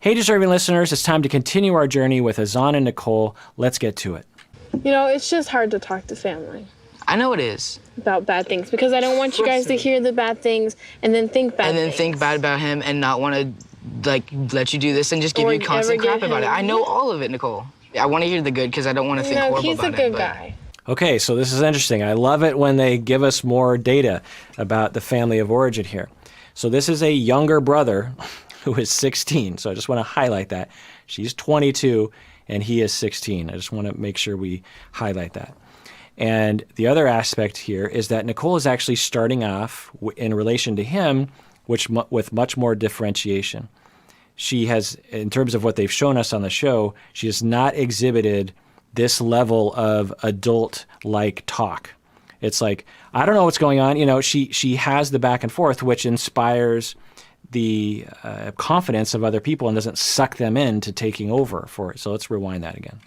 Hey, deserving listeners, it's time to continue our journey with Azan and Nicole. Let's get to it. You know, it's just hard to talk to family. I know it is. About bad things, because I don't want you guys to hear the bad things and then think bad things. Think bad about him and not want to, let you do this and just give you constant crap about it. I know all of it, Nicole. I want to hear the good because I don't want to think horrible about it. He's a good guy. Okay, so this is interesting. I love it when they give us more data about the family of origin here. So this is a younger brother who is 16. So I just want to highlight that. She's 22 and he is 16. I just want to make sure we highlight that. And the other aspect here is that Nicole is actually starting off in relation to him, with much more differentiation. She has, in terms of what they've shown us on the show, she has not exhibited this level of adult-like talk. It's like, I don't know what's going on. You know, she has the back and forth, which inspires the confidence of other people and doesn't suck them into taking over for it. So let's rewind that again.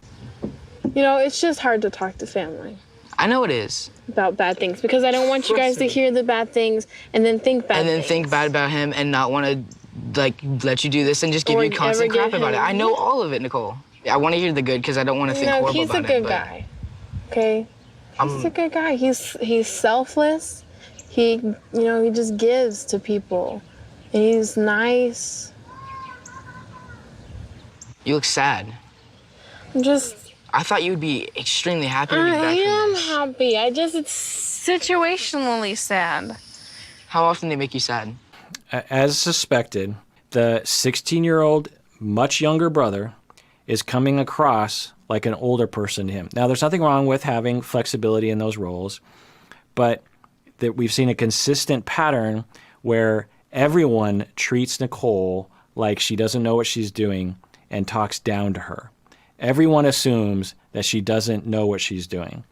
You know, it's just hard to talk to family. I know it is. About bad things, because I don't want you guys to hear the bad things and then think bad things. Think bad about him and not want to, let you do this and just give you constant crap about it. I know all of it, Nicole. I want to hear the good because I don't want to think horrible about it. He's a good guy, okay? He's a good guy. He's selfless. He just gives to people. And he's nice. You look sad. I thought you would be extremely happy to be back. I am happy. It's situationally sad. How often do they make you sad? As suspected, the 16-year-old, much younger brother is coming across like an older person to him. Now, there's nothing wrong with having flexibility in those roles, but that we've seen a consistent pattern where everyone treats Nicole like she doesn't know what she's doing and talks down to her. Everyone assumes that she doesn't know what she's doing,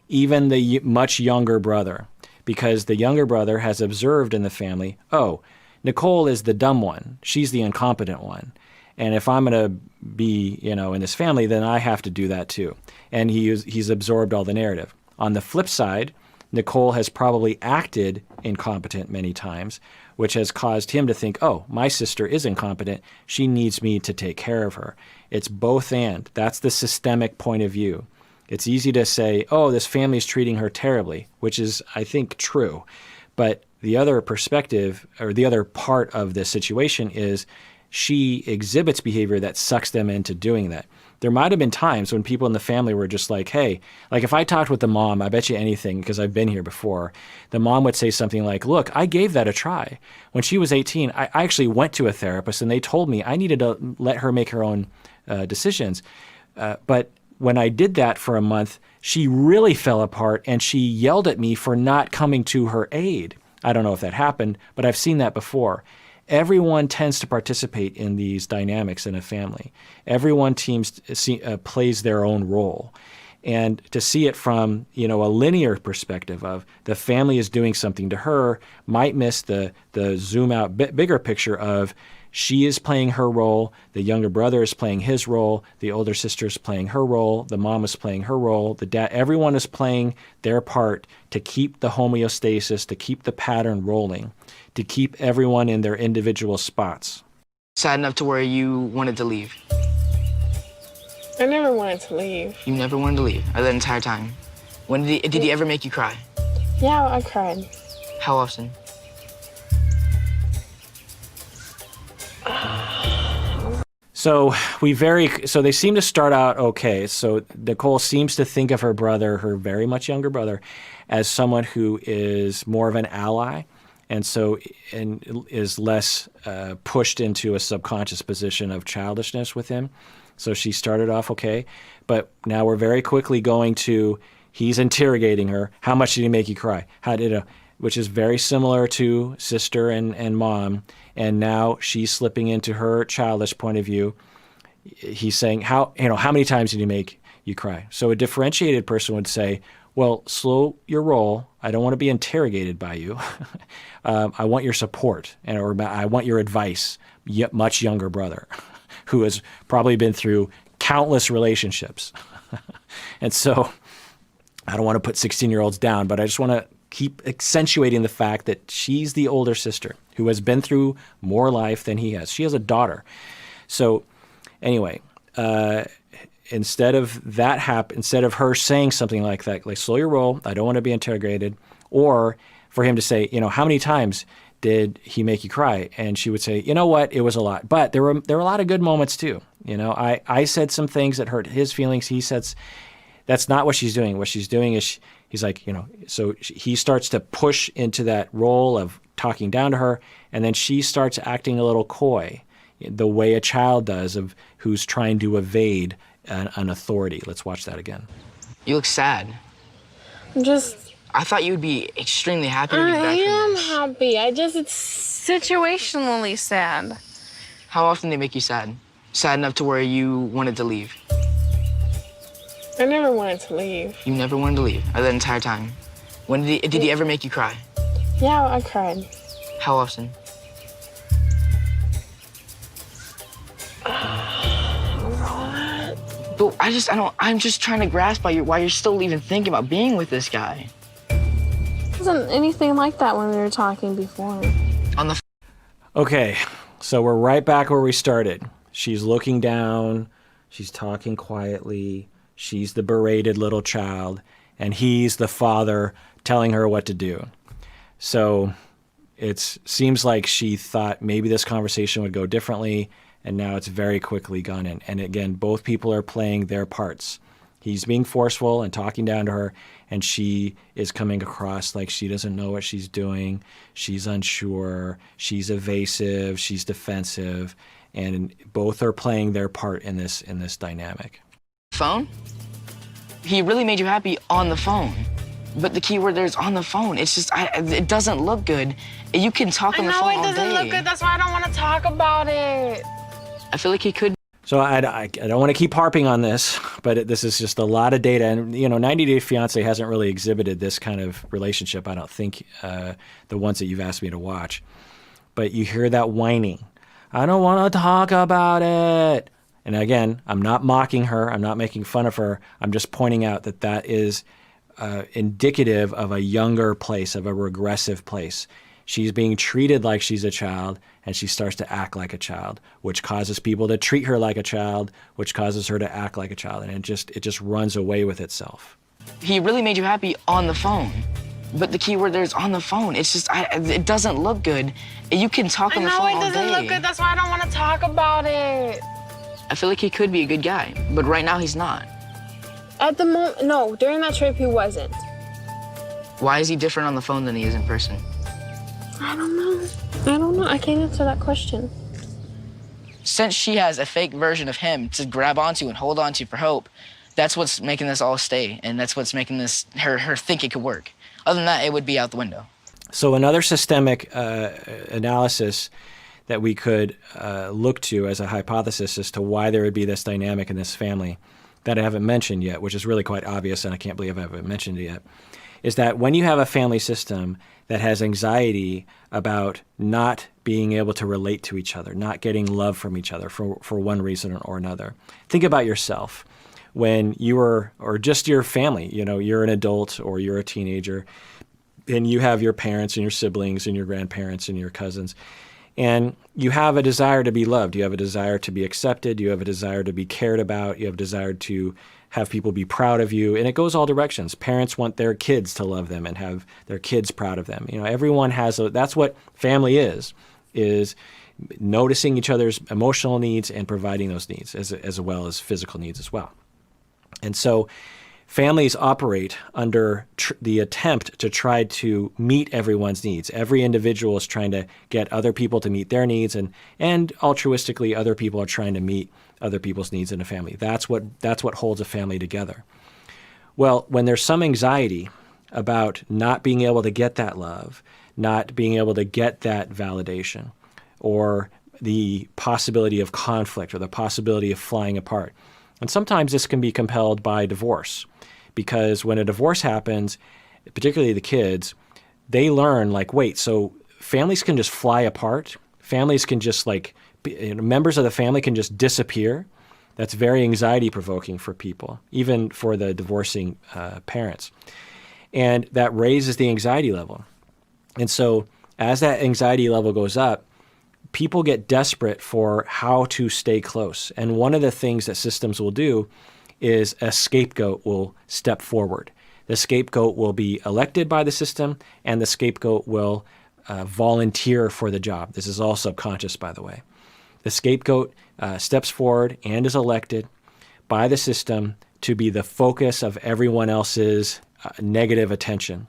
even the much younger brother, because the younger brother has observed in the family, oh, Nicole is the dumb one. She's the incompetent one. And if I'm going to be, in this family, then I have to do that too. And he's absorbed all the narrative. On the flip side, Nicole has probably acted incompetent many times, which has caused him to think, oh, my sister is incompetent. She needs me to take care of her. It's both and. That's the systemic point of view. It's easy to say, oh, this family's treating her terribly, which is, I think, true. But the other perspective, or the other part of this situation is she exhibits behavior that sucks them into doing that. There might have been times when people in the family were just like, hey, like if I talked with the mom, I bet you anything, because I've been here before, the mom would say something like, look, I gave that a try. When she was 18, I actually went to a therapist and they told me I needed to let her make her own decisions. But when I did that for a month, she really fell apart and she yelled at me for not coming to her aid. I don't know if that happened, but I've seen that before. Everyone tends to participate in these dynamics in a family. Everyone plays their own role. And to see it from, a linear perspective of the family is doing something to her might miss the zoom out bigger picture of she is playing her role, the younger brother is playing his role, the older sister is playing her role, the mom is playing her role, the dad, everyone is playing their part to keep the homeostasis, to keep the pattern rolling, to keep everyone in their individual spots. Sad enough to where you wanted to leave? I never wanted to leave. You never wanted to leave that entire time? When did he ever make you cry? Yeah, I cried. How often? So they seem to start out okay. So Nicole seems to think of her brother, her very much younger brother, as someone who is more of an ally, and is less pushed into a subconscious position of childishness with him. So she started off okay, but now we're very quickly going to, he's interrogating her. How much did he make you cry? Which is very similar to sister and mom. And now she's slipping into her childish point of view. He's saying, how many times did he make you cry? So a differentiated person would say, well, slow your roll. I don't want to be interrogated by you. I want your support, or I want your advice, much younger brother, who has probably been through countless relationships. And so I don't want to put 16-year-olds down, but I just want to keep accentuating the fact that she's the older sister who has been through more life than he has. She has a daughter. So anyway, instead of her saying something like that, like slow your roll, I don't want to be interrogated, or for him to say, how many times did he make you cry? And she would say, you know what, it was a lot, but there were a lot of good moments too. I said some things that hurt his feelings. He says that's not what she's doing. What she's doing is he's like, so he starts to push into that role of talking down to her, and then she starts acting a little coy, the way a child does of who's trying to evade an authority. Let's watch that again. You look sad. I thought you would be extremely happy to be back from this. I am happy. It's situationally sad. How often they make you sad? Sad enough to where you wanted to leave? I never wanted to leave. You never wanted to leave that entire time? When did he ever make you cry? Yeah, I cried. How often? But I'm just trying to grasp why you're still even thinking about being with this guy. It wasn't anything like that when we were talking before. Okay, so we're right back where we started. She's looking down, she's talking quietly, she's the berated little child, and he's the father telling her what to do. So it seems like she thought maybe this conversation would go differently, and now it's very quickly gone in. And again, both people are playing their parts. He's being forceful and talking down to her, and she is coming across like she doesn't know what she's doing. She's unsure. She's evasive. She's defensive. And both are playing their part in this dynamic. Phone? He really made you happy on the phone. But the key word there is on the phone. It's just, it doesn't look good. You can talk on the phone all day. I know it doesn't look good. That's why I don't want to talk about it. I feel like he could. So I don't want to keep harping on this, but this is just a lot of data. And, 90 Day Fiancé hasn't really exhibited this kind of relationship, I don't think, the ones that you've asked me to watch. But you hear that whining. I don't want to talk about it. And again, I'm not mocking her. I'm not making fun of her. I'm just pointing out that is indicative of a younger place, of a regressive place. She's being treated like she's a child, and she starts to act like a child, which causes people to treat her like a child, which causes her to act like a child, and it just runs away with itself. He really made you happy on the phone. But the key word there is on the phone. It's just, it doesn't look good. You can talk on the phone all day. I know it doesn't look good. That's why I don't want to talk about it. I feel like he could be a good guy, but right now he's not. At the moment, no. During that trip, he wasn't. Why is he different on the phone than he is in person? I don't know. I can't answer that question. Since she has a fake version of him to grab onto and hold onto for hope, that's what's making this all stay, and that's what's making this her think it could work. Other than that, it would be out the window. So another systemic analysis that we could look to as a hypothesis as to why there would be this dynamic in this family that I haven't mentioned yet, which is really quite obvious, and I can't believe I haven't mentioned it yet, is that when you have a family system that has anxiety about not being able to relate to each other, not getting love from each other for one reason or another. Think about yourself. When you were, or just your family, you're an adult or you're a teenager, and you have your parents and your siblings and your grandparents and your cousins, and you have a desire to be loved. You have a desire to be accepted. You have a desire to be cared about. You have a desire to have people be proud of you, and it goes all directions. Parents want their kids to love them and have their kids proud of them. Everyone has that's what family is noticing each other's emotional needs and providing those needs as well as physical needs as well. And so families operate under the attempt to try to meet everyone's needs. Every individual is trying to get other people to meet their needs, and altruistically other people are trying to meet other people's needs in a family. That's what holds a family together. Well, when there's some anxiety about not being able to get that love, not being able to get that validation, or the possibility of conflict or the possibility of flying apart. And sometimes this can be compelled by divorce, because when a divorce happens, particularly the kids, they learn wait, so families can just fly apart. Families can just members of the family can just disappear. That's very anxiety provoking for people, even for the divorcing parents. And that raises the anxiety level. And so as that anxiety level goes up, people get desperate for how to stay close. And one of the things that systems will do is a scapegoat will step forward. The scapegoat will be elected by the system, and the scapegoat will volunteer for the job. This is all subconscious, by the way. The scapegoat steps forward and is elected by the system to be the focus of everyone else's negative attention.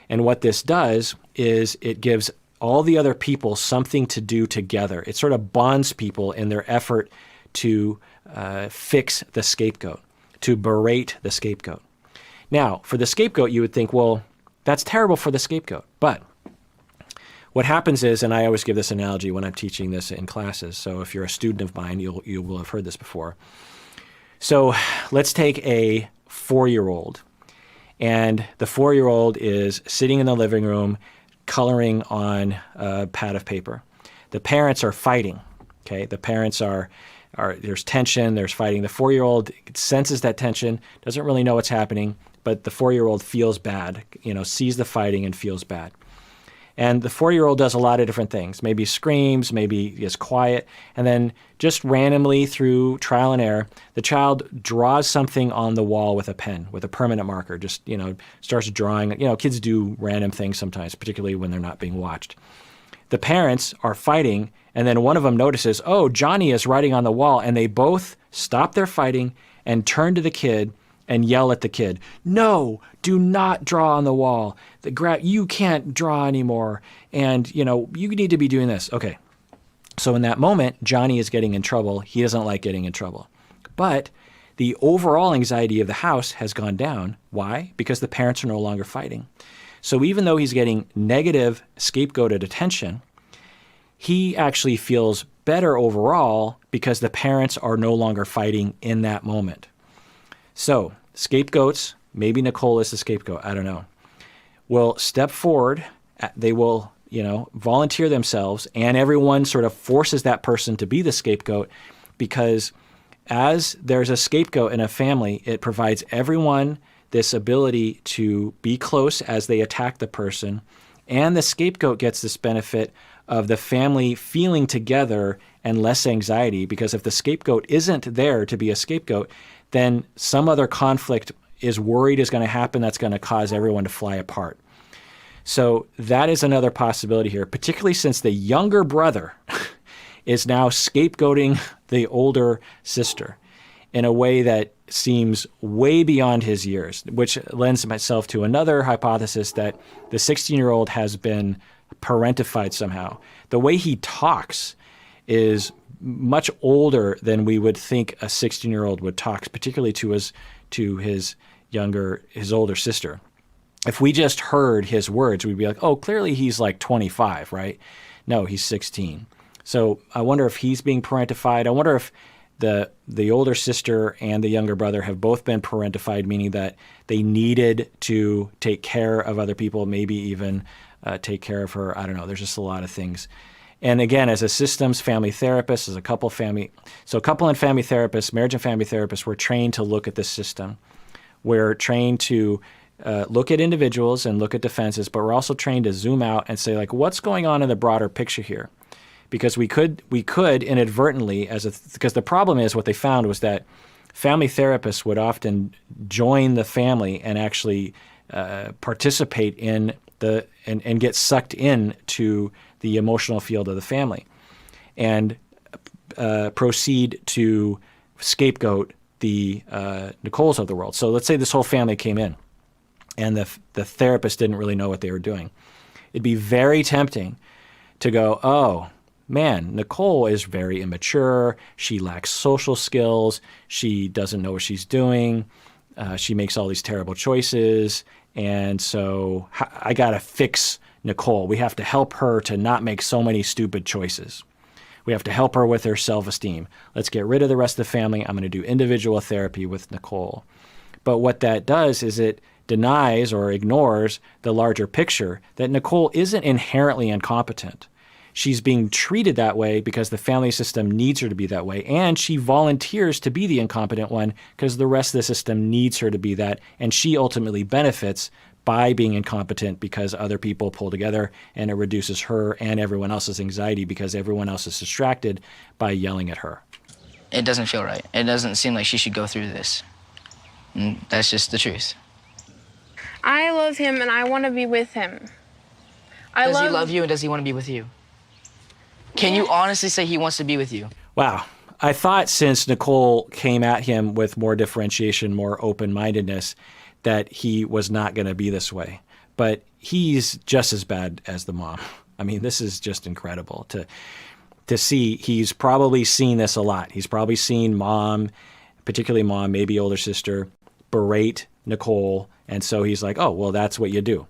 And what this does is it gives all the other people something to do together. It sort of bonds people in their effort to fix the scapegoat, to berate the scapegoat. Now, for the scapegoat, you would think, well, that's terrible for the scapegoat. But what happens is, and I always give this analogy when I'm teaching this in classes, so if you're a student of mine, you will have heard this before. So let's take a 4-year-old, and the 4-year-old is sitting in the living room coloring on a pad of paper. The parents are fighting, okay? The parents are there's tension, there's fighting. The 4-year-old senses that tension, doesn't really know what's happening, but the 4-year-old feels bad, sees the fighting and feels bad. And the 4-year-old does a lot of different things. Maybe screams, maybe is quiet, and then just randomly through trial and error, the child draws something on the wall with a pen, with a permanent marker, just, starts drawing. Kids do random things sometimes, particularly when they're not being watched. The parents are fighting, and then one of them notices, oh, Johnny is writing on the wall, and they both stop their fighting and turn to the kid and yell at the kid, no, do not draw on the wall. You can't draw anymore. And, you need to be doing this. Okay. So in that moment, Johnny is getting in trouble. He doesn't like getting in trouble. But the overall anxiety of the house has gone down. Why? Because the parents are no longer fighting. So even though he's getting negative scapegoated attention, he actually feels better overall because the parents are no longer fighting in that moment. So scapegoats, maybe Nicole is the scapegoat, I don't know, will step forward. They will, volunteer themselves, and everyone sort of forces that person to be the scapegoat, because as there's a scapegoat in a family, it provides everyone this ability to be close as they attack the person, and the scapegoat gets this benefit of the family feeling together and less anxiety, because if the scapegoat isn't there to be a scapegoat, then some other conflict is worried is going to happen that's going to cause everyone to fly apart. So that is another possibility here, particularly since the younger brother is now scapegoating the older sister in a way that seems way beyond his years, which lends itself to another hypothesis that the 16-year-old has been parentified somehow. The way he talks is much older than we would think a 16-year-old would talk, particularly to his older sister. If we just heard his words, we'd be like, oh, clearly he's like 25, right? No, he's 16. So I wonder if he's being parentified. I wonder if the older sister and the younger brother have both been parentified, meaning that they needed to take care of other people, maybe even take care of her. I don't know. There's just a lot of things. And again, as a systems family therapist, as a couple and family therapists, marriage and family therapists, we're trained to look at this system. We're trained to look at individuals and look at defenses, but we're also trained to zoom out and say, like, what's going on in the broader picture here? Because we could inadvertently, because the problem is what they found was that family therapists would often join the family and actually participate in and get sucked in to the emotional field of the family, and proceed to scapegoat the Nicoles of the world. So let's say this whole family came in, and the therapist didn't really know what they were doing. It'd be very tempting to go, oh, man, Nicole is very immature. She lacks social skills. She doesn't know what she's doing. She makes all these terrible choices. And so I got to fix Nicole. We have to help her to not make so many stupid choices. We have to help her with her self-esteem. Let's get rid of the rest of the family. I'm going to do individual therapy with Nicole. But what that does is it denies or ignores the larger picture that Nicole isn't inherently incompetent. She's being treated that way because the family system needs her to be that way, and she volunteers to be the incompetent one because the rest of the system needs her to be that, and she ultimately benefits by being incompetent because other people pull together, and it reduces her and everyone else's anxiety because everyone else is distracted by yelling at her. It doesn't feel right. It doesn't seem like she should go through this. And that's just the truth. I love him and I want to be with him. Does he love you and does he want to be with you? Can you honestly say he wants to be with you? Wow. I thought since Nicole came at him with more differentiation, more open-mindedness, that he was not going to be this way. But he's just as bad as the mom. I mean, this is just incredible to see. He's probably seen this a lot. He's probably seen mom, particularly mom, maybe older sister, berate Nicole. And so he's like, oh, well, that's what you do.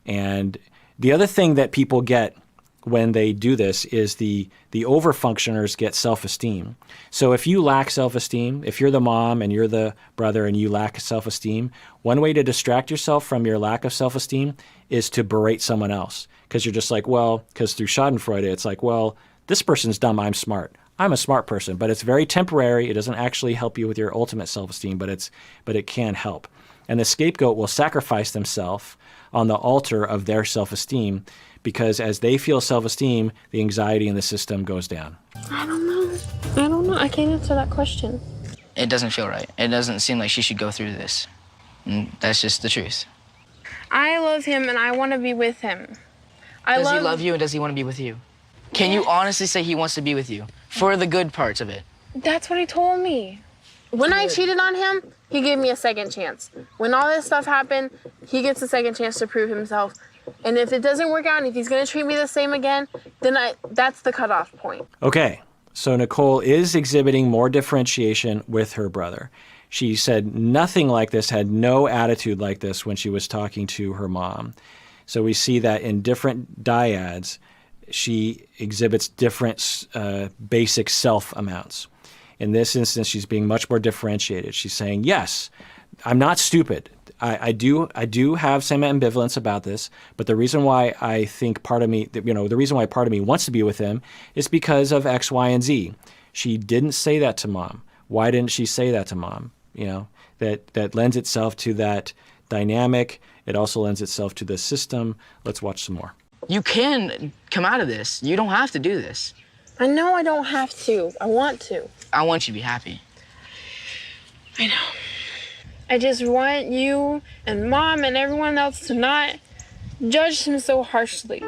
And the other thing that people get when they do this is the overfunctioners get self-esteem. So if you lack self-esteem, if you're the mom and you're the brother and you lack self-esteem, one way to distract yourself from your lack of self-esteem is to berate someone else. Because you're just like, well, because through Schadenfreude, it's like, well, this person's dumb, I'm smart. I'm a smart person, but it's very temporary. It doesn't actually help you with your ultimate self-esteem, but it can help. And the scapegoat will sacrifice themselves on the altar of their self-esteem, because as they feel self-esteem, the anxiety in the system goes down. I don't know. I can't answer that question. It doesn't feel right. It doesn't seem like she should go through this. And that's just the truth. I love him and I want to be with him. Does he love you and does he want to be with you? Can you honestly say he wants to be with you for the good parts of it? That's what he told me. When I cheated on him, he gave me a second chance. When all this stuff happened, he gets a second chance to prove himself. And if it doesn't work out, and if he's going to treat me the same again, then that's the cutoff point. Okay, so Nicole is exhibiting more differentiation with her brother. She said nothing like this, had no attitude like this when she was talking to her mom. So we see that in different dyads, she exhibits different basic self amounts. In this instance, she's being much more differentiated. She's saying, yes, I'm not stupid. I do have some ambivalence about this, but the reason why I think part of me, the reason why part of me wants to be with him is because of X, Y, and Z. She didn't say that to mom. Why didn't she say that to mom? That lends itself to that dynamic. It also lends itself to the system. Let's watch some more. You can come out of this. You don't have to do this. I know I don't have to. I want to. I want you to be happy. I know. I just want you and mom and everyone else to not judge him so harshly.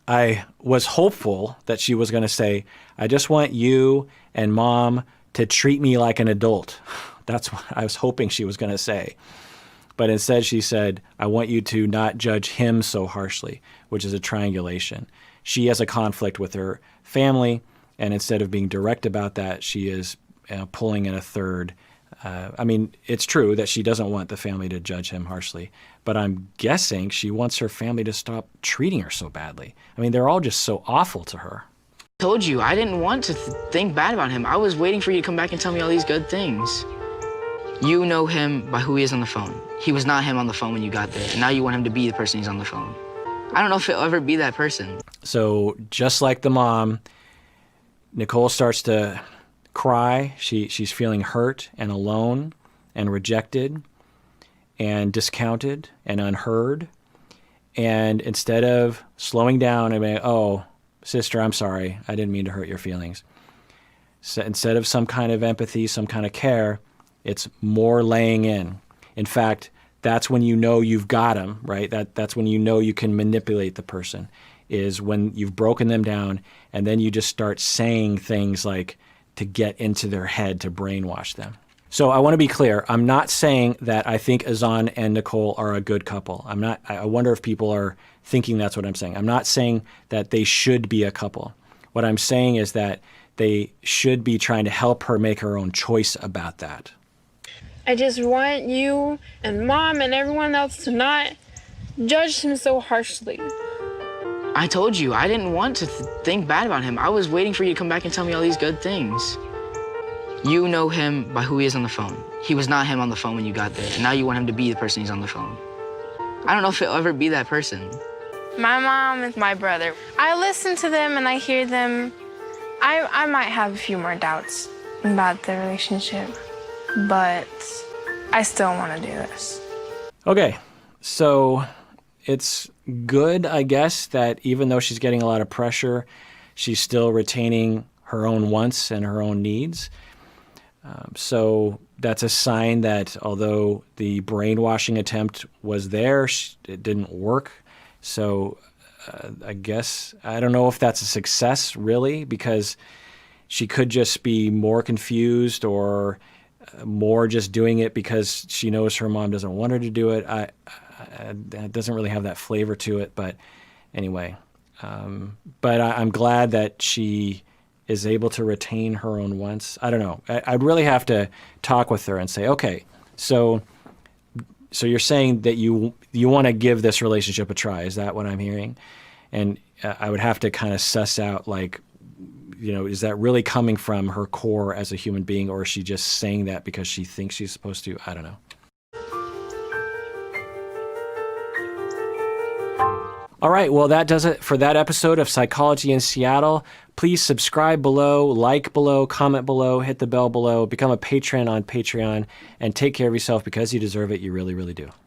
I was hopeful that she was going to say, I just want you and mom to treat me like an adult. That's what I was hoping she was going to say. But instead she said, I want you to not judge him so harshly, which is a triangulation. She has a conflict with her family, and instead of being direct about that, she is pulling in a third. It's true that she doesn't want the family to judge him harshly, but I'm guessing she wants her family to stop treating her so badly. I mean, they're all just so awful to her. I told you, I didn't want to think bad about him. I was waiting for you to come back and tell me all these good things. You know him by who he is on the phone. He was not him on the phone when you got there, and now you want him to be the person he's on the phone. I don't know if he'll ever be that person. So just like the mom, Nicole starts to cry. She's feeling hurt and alone and rejected and discounted and unheard. And instead of slowing down and being, oh, sister, I'm sorry, I didn't mean to hurt your feelings. So instead of some kind of empathy, some kind of care, it's more laying in. In fact, that's when you know you've got them, right? That's when you know you can manipulate the person, is when you've broken them down, and then you just start saying things like to get into their head, to brainwash them. So I want to be clear. I'm not saying that I think Azan and Nicole are a good couple. I wonder if people are thinking that's what I'm saying. I'm not saying that they should be a couple. What I'm saying is that they should be trying to help her make her own choice about that. I just want you and mom and everyone else to not judge him so harshly. I told you, I didn't want to think bad about him. I was waiting for you to come back and tell me all these good things. You know him by who he is on the phone. He was not him on the phone when you got there, and now you want him to be the person he's on the phone. I don't know if he'll ever be that person. My mom and my brother, I listen to them and I hear them. I might have a few more doubts about the relationship, but I still want to do this. Okay, So it's good, I guess, that even though she's getting a lot of pressure, she's still retaining her own wants and her own needs. So that's a sign that although the brainwashing attempt was there, it didn't work. So I guess, I don't know if that's a success really, because she could just be more confused or more just doing it because she knows her mom doesn't want her to do it. It doesn't really have that flavor to it, but anyway. But I'm glad that she is able to retain her own wants. I don't know. I'd really have to talk with her and say, okay, so you're saying that you want to give this relationship a try. Is that what I'm hearing? And I would have to kind of suss out, like, is that really coming from her core as a human being, or is she just saying that because she thinks she's supposed to? I don't know. All right, well, that does it for that episode of Psychology in Seattle. Please subscribe below, like below, comment below, hit the bell below, become a patron on Patreon, and take care of yourself because you deserve it. You really, really do.